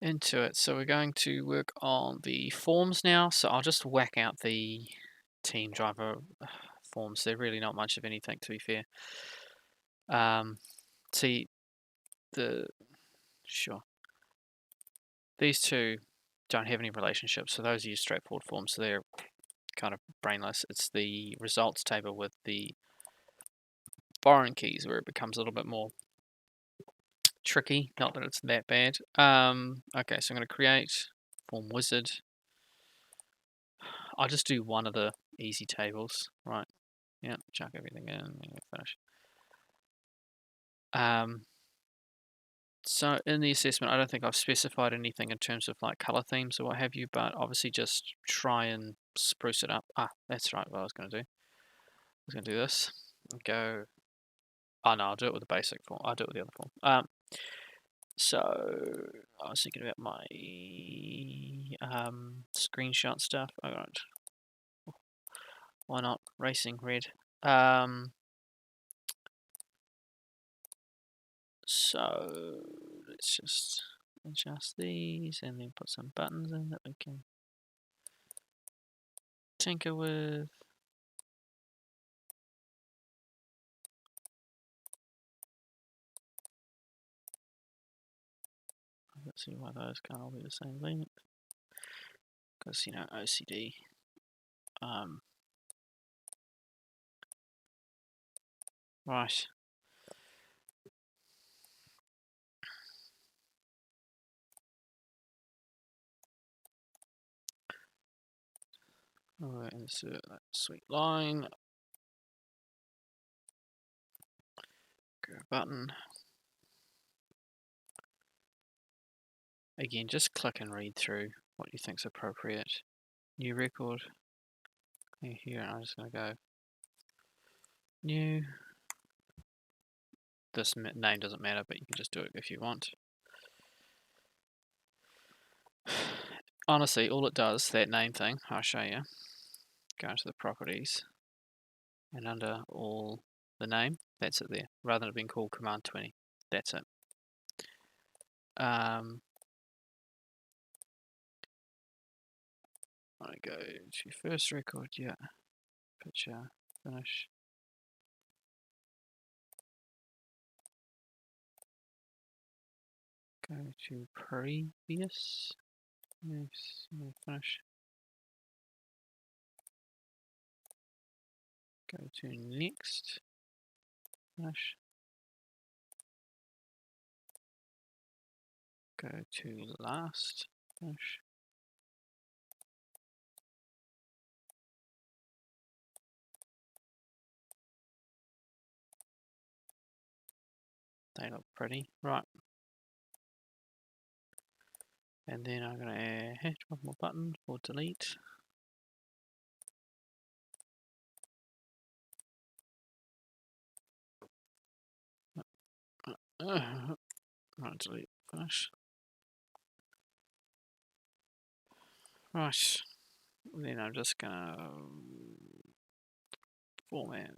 into it. So we're going to work on the forms now. So I'll just whack out the team driver forms. They're really not much of anything, to be fair. See, sure. These two don't have any relationships, so those are your straightforward forms, so they're kind of brainless. It's the results table with the foreign keys where it becomes a little bit more tricky. Not that it's that bad. Okay, so I'm going to create form wizard. I'll just do one of the easy tables, right? Yeah, chuck everything in and finish. So in the assessment, I don't think I've specified anything in terms of like color themes or what have you, but obviously just try and spruce it up. That's right, what I was going to do. I was going to do this and go. Oh no, I'll do it with the basic form. I'll do it with the other form. So I was thinking about my screenshot stuff. Alright. Why not? Racing red. So let's just adjust these and then put some buttons in that we can tinker with. Let's see why those can't all be the same length. Because, you know, OCD. Right. Alright, insert that sweet line. Go button. Again, just click and read through what you think's appropriate. New record. Here, I'm just going to go new. This name doesn't matter, but you can just do it if you want. Honestly, all it does, that name thing, I'll show you. Go into the properties, and under all the name, that's it there. Rather than it being called Command 20, that's it. I go to first record, yeah, picture, finish. Go to previous, yes, finish. Go to next, finish. Go to last, finish. They look pretty, right. And then I'm going to add one more button for delete. Right, delete, finish. Right, then I'm just going to format.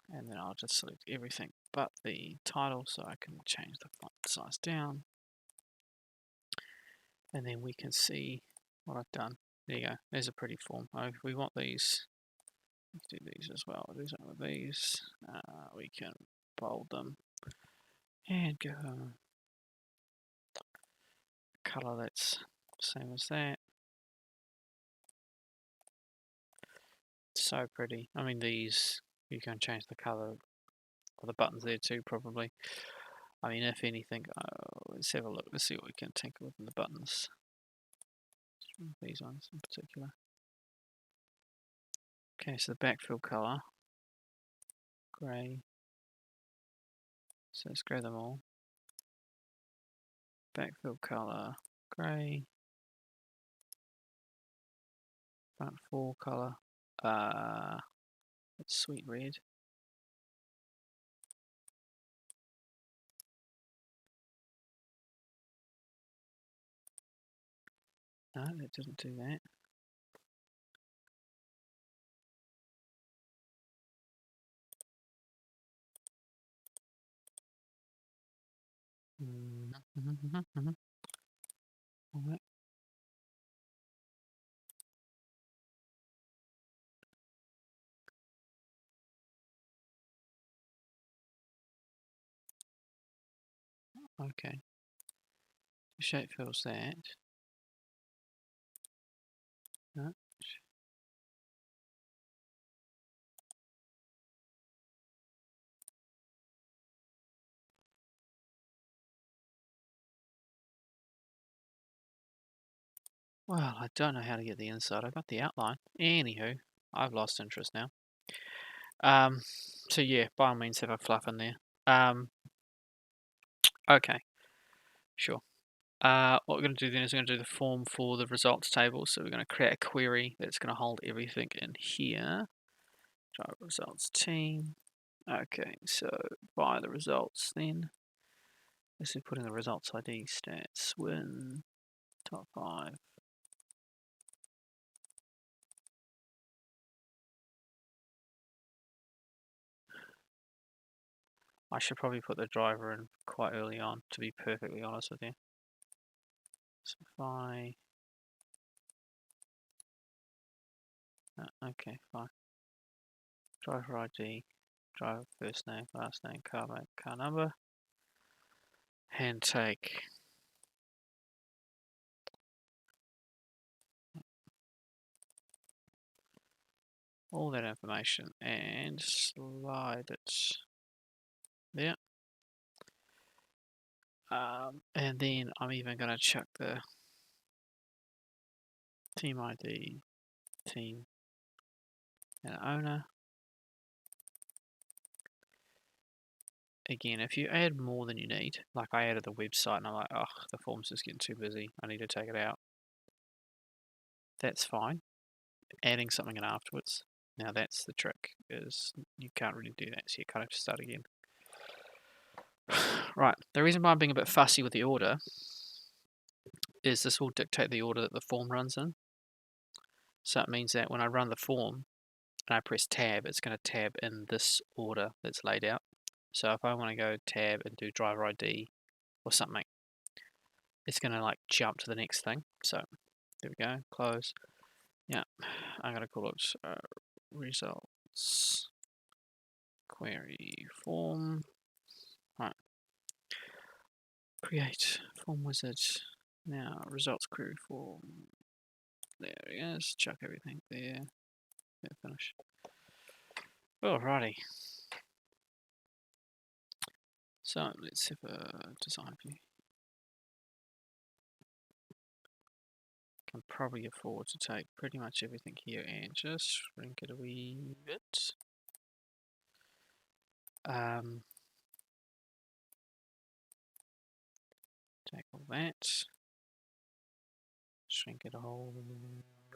And then I'll just select everything but the title so I can change the font size down. And then we can see what I've done. There you go, there's a pretty form. If we want these, let's do these as well. Do something with these. We can bold them and go color that's same as that. So pretty. I mean, these, you can change the color of the buttons there too, probably. I mean, if anything, let's have a look. Let's see what we can tinker with in the buttons. These ones in particular. Okay, so the backfill color, grey. So let's grey them all. Backfill color, grey. Front 4 color, it's sweet red. No, that didn't do that. Alright. Okay. Shape fills that. No. Well, I don't know how to get the inside. I got the outline. Anywho, I've lost interest now. So yeah, by all means have a fluff in there. Okay, sure. What we're going to do then is we're going to do the form for the results table. So we're going to create a query that's going to hold everything in here. Driver results team. Okay, so by the results then. This is putting the results ID stats win top 5. I should probably put the driver in quite early on, to be perfectly honest with you. So if I... okay, fine. Driver ID, driver first name, last name, car make, car number. And take all that information and slide it there. And then I'm even going to chuck the team ID, team, and owner. Again, if you add more than you need, like I added the website and I'm like, oh, the form's just getting too busy, I need to take it out. That's fine. Adding something in afterwards, now that's the trick, is you can't really do that, so you kind of have to start again. Right, the reason why I'm being a bit fussy with the order is this will dictate the order that the form runs in. So it means that when I run the form and I press tab, it's going to tab in this order that's laid out. So if I want to go tab and do driver ID or something, it's going to like jump to the next thing. So there we go, close. Yeah, I'm going to call it results query form. Right. Create form wizard. Now results query form. There it is. Chuck everything there. Yeah, finish. Alrighty. So let's have a design view. Can probably afford to take pretty much everything here and just shrink it a wee bit. Take all that. Shrink it a whole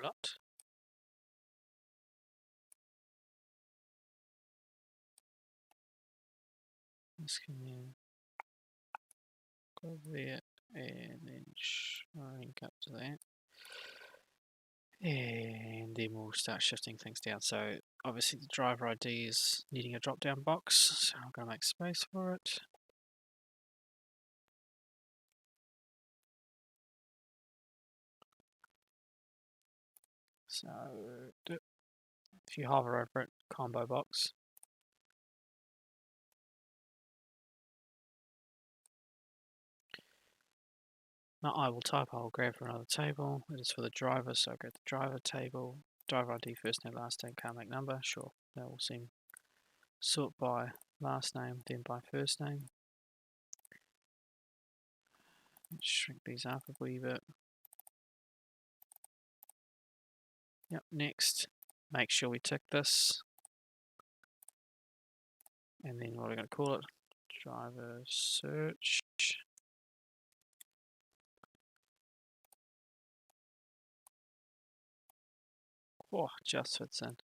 lot. This can then go there and then shrink up to that. And then we'll start shifting things down. So obviously the driver ID is needing a drop down box, so I'm going to make space for it. So if you hover over it, combo box. Now I will type, I'll grab for another table. It is for the driver, so I'll go to the driver table. Driver ID, first name, last name, car make number. Sure, that will seem sort by last name, then by first name. Let's shrink these up a wee bit. Yep, next. Make sure we tick this. And then what are we going to call it? Driver search. Oh, just fits in.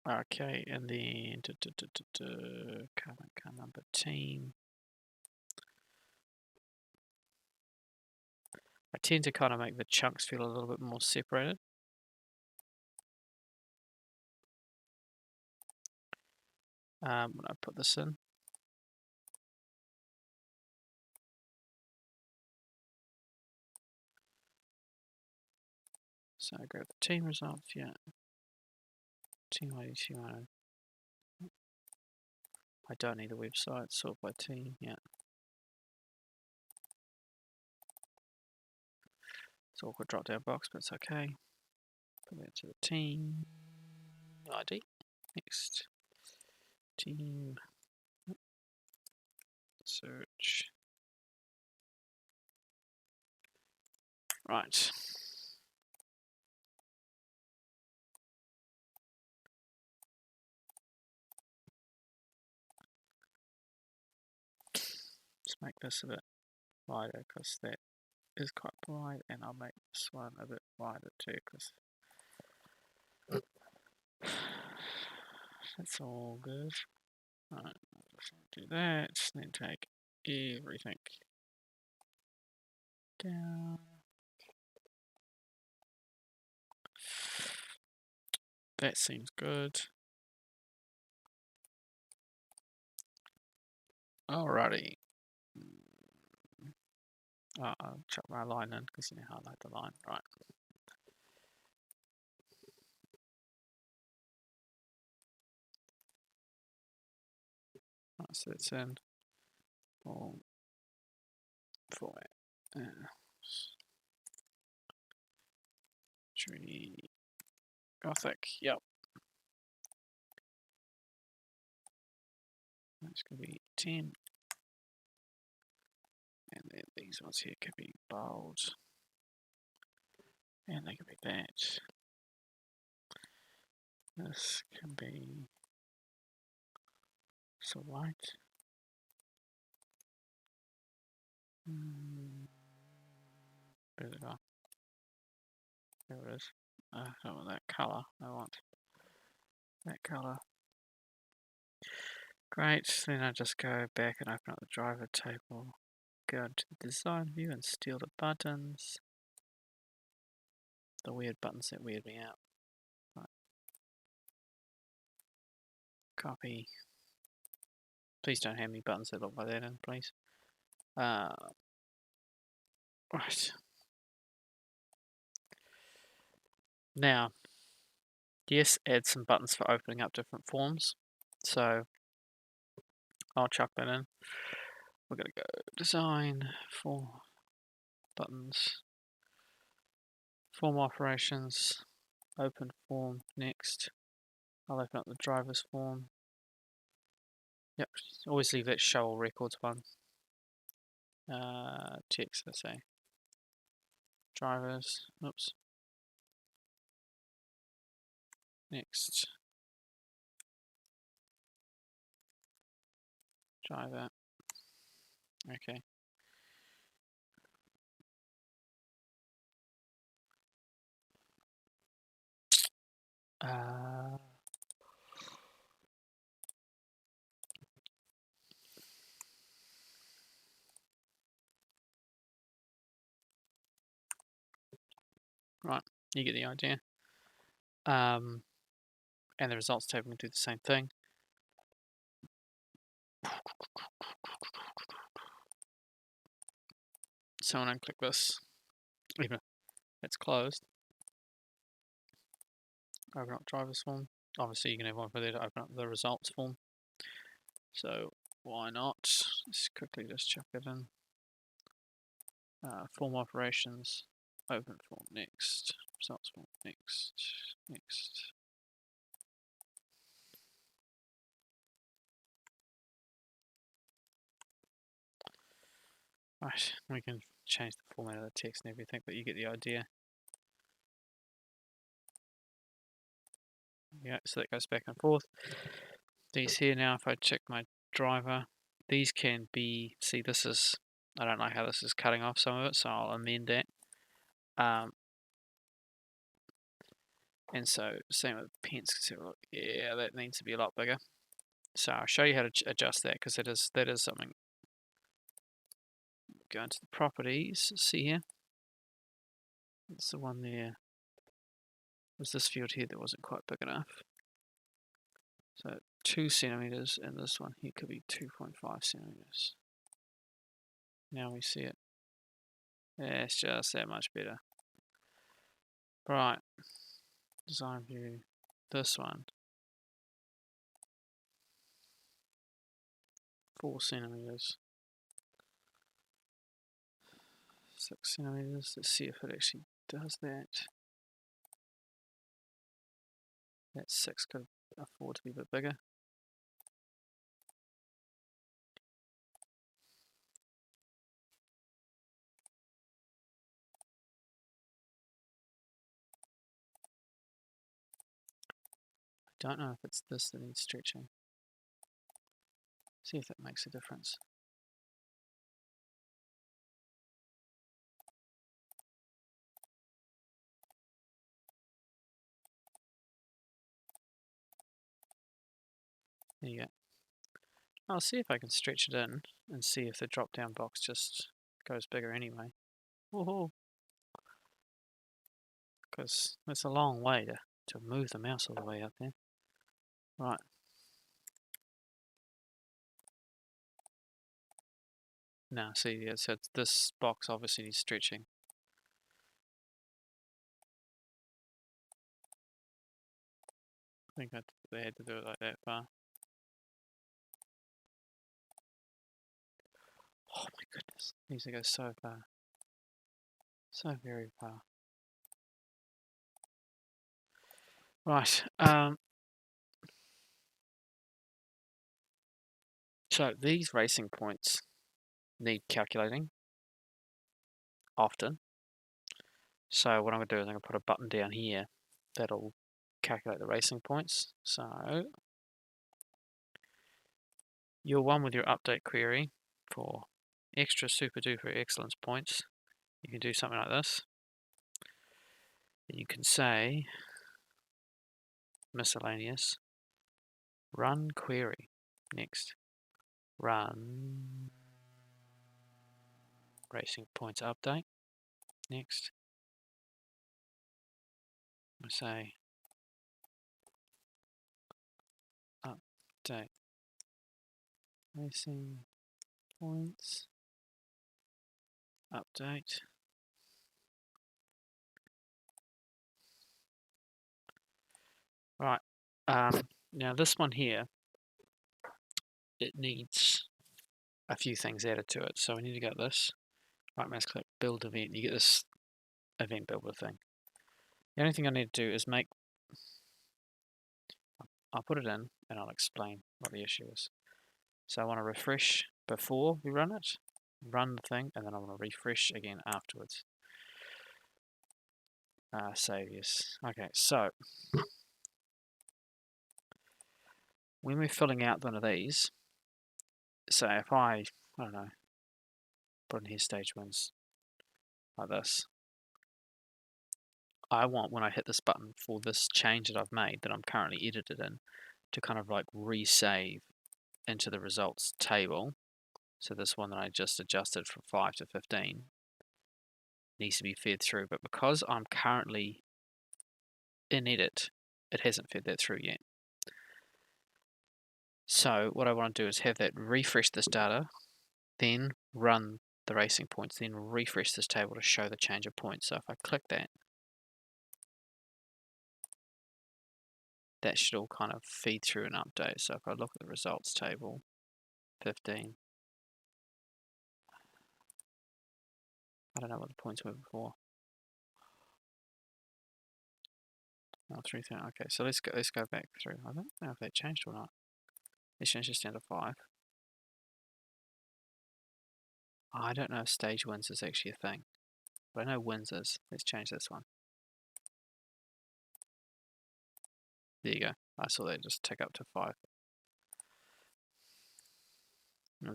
Okay, and then car number team. I tend to kind of make the chunks feel a little bit more separated. When I put this in, So I grab the team results, yeah. Team ID, team ID. I don't need the website, sort by team, yeah. It's an awkward drop down box, but it's okay. Put that to the team ID. Next. Team search. Right. Let's make this a bit wider because that is quite wide, and I'll make this one a bit wider too because that's all good. Right, just do that, then take everything down. That seems good. Alrighty. I'll chuck my line in because you know how I like the line. Right. Right, so it's in format. Tree Gothic. Yep. That's going to be 10. And then these ones here could be bold. And they could be that. This can be so white. Where's it gone? There it is. I don't want that colour. I want that colour. Great. Then I just go back and open up the driver table. Go into the design view and steal the buttons. The weird buttons that weird me out. Right. Copy. Please don't have any buttons that look like that in, please. Right. Now, yes, add some buttons for opening up different forms. So I'll chuck that in. We're going to go design for buttons, form operations, open form next. I'll open up the driver's form. Yep, always leave that show all records one. Text, let's say. Drivers, oops. Next. Driver. Okay. Right, you get the idea. And the results table can do the same thing. So when I click this, even if it's closed, open up driver's form. Obviously you can have one for there to open up the results form. So why not? Let's quickly just chuck it in. Form operations, open form next, results form next, next. Right, we can change the format of the text and everything, but you get the idea. Yeah, so that goes back and forth. These here now, if I check my driver, these can be, see this is, I don't like how this is cutting off some of it, so I'll amend that. And so same with pence, yeah, that needs to be a lot bigger. So I'll show you how to adjust that because that is something. Go into the properties, see here. It's the one there. Was this field here that wasn't quite big enough? So 2 centimeters, and this one here could be 2.5 centimeters. Now we see it. Yeah, it's just that much better. Right. Design view. This one. 4 centimeters. 6 centimeters. Let's see if it actually does that. That 6 could afford to be a bit bigger. I don't know if it's this that needs stretching. See if that makes a difference. There you go. I'll see if I can stretch it in and see if the drop down box just goes bigger anyway. Woohoo! Because it's a long way to move the mouse all the way up there. Right. Now see, yeah, so this box obviously needs stretching. I think they had to do it like that far. Oh my goodness, it needs to go so far. So very far. Right, so these racing points need calculating often. So what I'm going to do is I'm going to put a button down here that'll calculate the racing points. So you're one with your update query for extra super duper excellence points. You can do something like this. You can say miscellaneous run query. Next, run racing points update. Next, I say update racing points update. Right. Now this one here, it needs a few things added to it. So we need to go to this. Right mouse click, build event. You get this event builder thing. The only thing I need to do is I'll put it in and I'll explain what the issue is. So I want to refresh before we run it, run the thing, and then I want to refresh again afterwards. Save, yes. Okay, so when we're filling out one of these, so if I don't know, put in here stage wins like this, I want when I hit this button for this change that I've made that I'm currently edited in to kind of like resave into the results table. So this one that I just adjusted from 5 to 15 needs to be fed through, but because I'm currently in edit, it hasn't fed that through yet. So what I want to do is have that refresh this data, then run the racing points, then refresh this table to show the change of points. So if I click that, that should all kind of feed through an update. So if I look at the results table, 15, I don't know what the points were before. Oh, 3,000. Okay, so let's go back through. I don't know if that changed or not. Let's change this down to 5. I don't know if stage wins is actually a thing, but I know wins is. Let's change this one. There you go. I saw that just tick up to 5.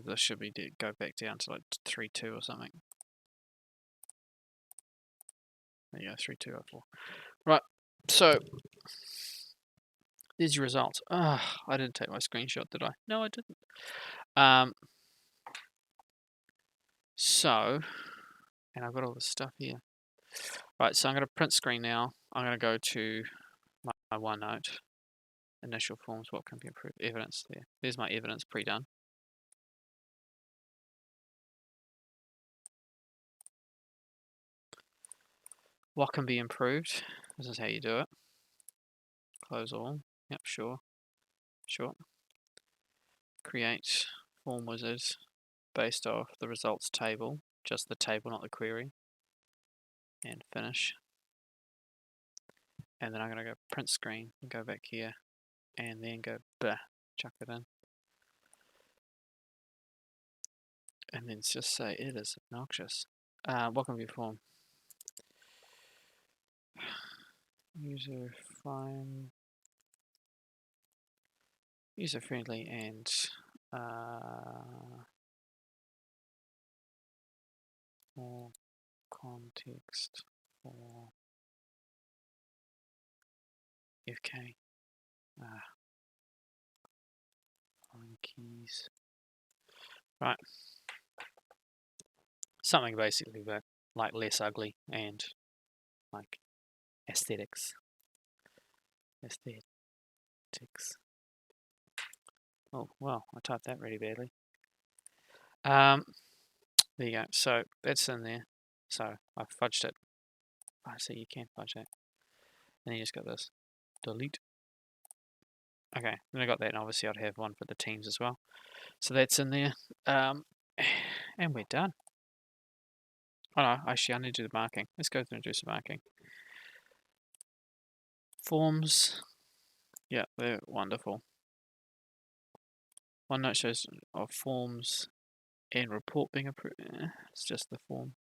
This should be go back down to like 3.2 or something. There you go, 3.204. Right, so there's your results. I didn't take my screenshot, did I? No, I didn't. So, and I've got all this stuff here. Right, so I'm going to print screen now. I'm going to go to my OneNote. Initial forms, what can be improved? Evidence there. There's my evidence pre-done. What can be improved? This is how you do it. Close all. Yep, sure. Create form wizard based off the results table, just the table, not the query. And finish. And then I'm going to go print screen and go back here and then go chuck it in. And then just say it is obnoxious. Welcome to your form. User friendly and more context for FK. Foreign keys. Right. Something basically but like less ugly and like aesthetics. Oh well, I typed that really badly. There you go. So that's in there. So I fudged it. I see you can fudge that. And you just got this. Delete. Okay, then I got that, and obviously I'd have one for the teams as well. So that's in there. And we're done. Oh no, actually I need to do the marking. Let's go through and do some marking. Forms. Yeah, they're wonderful. OneNote shows of forms and report being approved. It's just the form.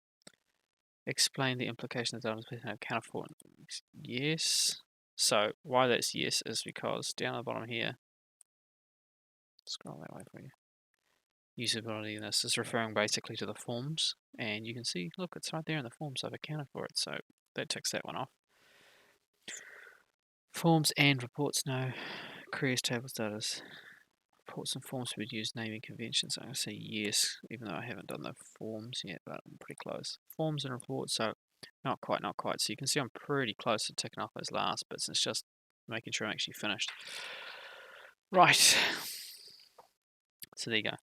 Explain the implications of the account for it. Yes. So why that's yes is because down the bottom here, scroll that way for you. Usability in this is referring basically to the forms, and you can see, look, it's right there in the forms. I've accounted for it, so that ticks that one off. Forms and reports, no. Queries, table status. Reports and forms would use naming conventions. I'm going to say yes, even though I haven't done the forms yet, but I'm pretty close. Forms and reports, so not quite. So you can see I'm pretty close to ticking off those last bits. It's just making sure I'm actually finished. Right. So there you go.